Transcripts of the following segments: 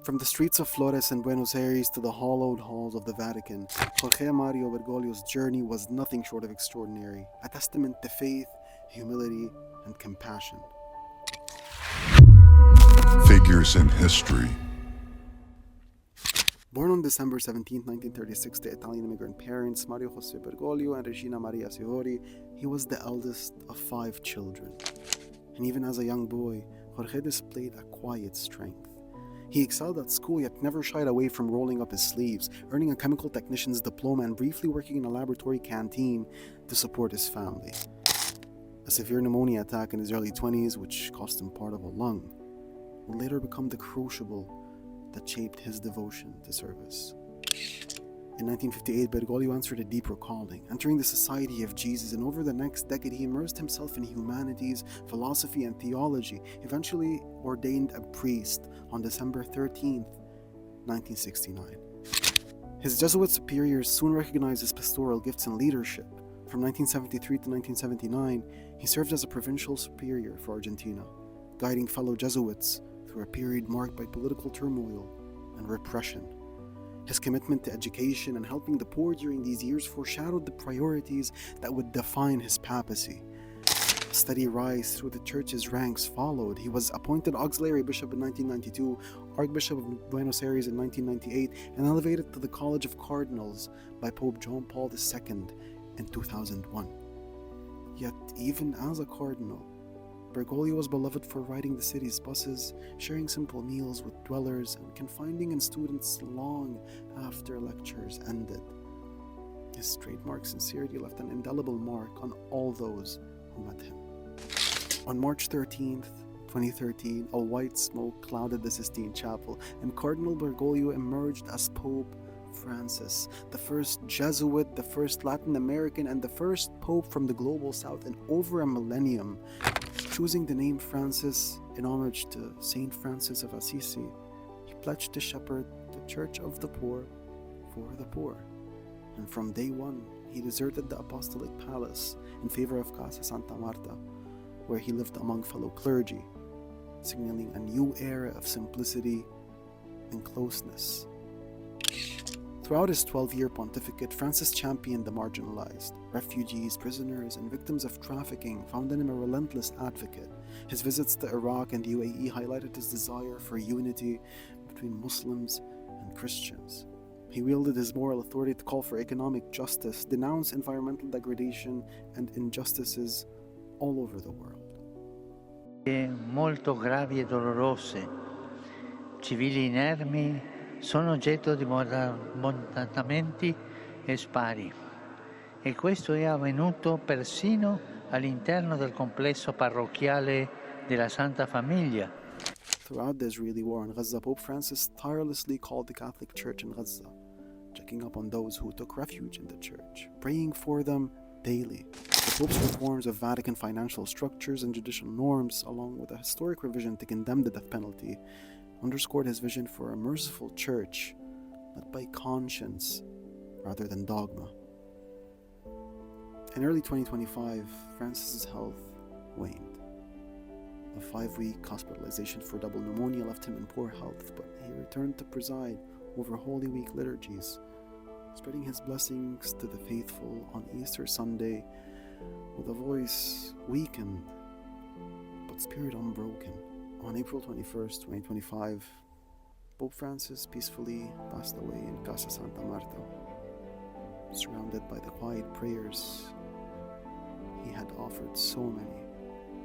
From the streets of Flores in Buenos Aires to the hollowed halls of the Vatican, Jorge Mario Bergoglio's journey was nothing short of extraordinary, a testament to faith, humility, and compassion. Figures in history. Born on December 17, 1936 to Italian immigrant parents Mario José Bergoglio and Regina Maria Sivori, he was the eldest of 5 children. And even as a young boy, Jorge displayed a quiet strength. He excelled at school, yet never shied away from rolling up his sleeves, earning a chemical technician's diploma and briefly working in a laboratory canteen to support his family. A severe pneumonia attack in his early 20s, which cost him part of a lung, would later become the crucible that shaped his devotion to service. In 1958, Bergoglio answered a deeper calling, entering the Society of Jesus, and over the next decade he immersed himself in humanities, philosophy, and theology, eventually ordained a priest on December 13, 1969. His Jesuit superiors soon recognized his pastoral gifts and leadership. From 1973 to 1979, he served as a provincial superior for Argentina, guiding fellow Jesuits through a period marked by political turmoil and repression. His commitment to education and helping the poor during these years foreshadowed the priorities that would define his papacy. A steady rise through the church's ranks followed. He was appointed auxiliary bishop in 1992, Archbishop of Buenos Aires in 1998, and elevated to the College of Cardinals by Pope John Paul II in 2001. Yet, even as a cardinal, Bergoglio was beloved for riding the city's buses, sharing simple meals with dwellers, and confiding in students long after lectures ended. His trademark sincerity left an indelible mark on all those who met him. On March 13th, 2013, a white smoke clouded the Sistine Chapel, and Cardinal Bergoglio emerged as Pope Francis, the first Jesuit, the first Latin American, and the first Pope from the global south in over a millennium. Choosing the name Francis in homage to Saint Francis of Assisi, he pledged to shepherd the Church of the Poor for the poor. And from day one, he deserted the Apostolic Palace in favor of Casa Santa Marta, where he lived among fellow clergy, signaling a new era of simplicity and closeness. Throughout his 12-year pontificate, Francis championed the marginalized. Refugees, prisoners, and victims of trafficking found in him a relentless advocate. His visits to Iraq and the UAE highlighted his desire for unity between Muslims and Christians. He wielded his moral authority to call for economic justice, denounce environmental degradation and injustices all over the world. Molto gravi e dolorose, civili inermi sono oggetto di bombardamenti e spari, e questo è avvenuto persino all'interno del complesso parrocchiale della Santa Famiglia. Throughout the Israeli war in Gaza, Pope Francis tirelessly called the Catholic Church in Gaza, checking up on those who took refuge in the church, praying for them daily. The Pope's reforms of Vatican financial structures and judicial norms, along with a historic revision to condemn the death penalty, underscored his vision for a merciful church led by conscience rather than dogma. In early 2025, Francis's health waned. A 5-week hospitalization for double pneumonia left him in poor health, but he returned to preside over Holy Week liturgies, spreading his blessings to the faithful on Easter Sunday with a voice weakened but spirit unbroken. On April 21st, 2025, Pope Francis peacefully passed away in Casa Santa Marta, surrounded by the quiet prayers he had offered so many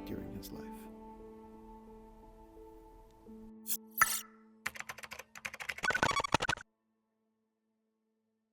during his life.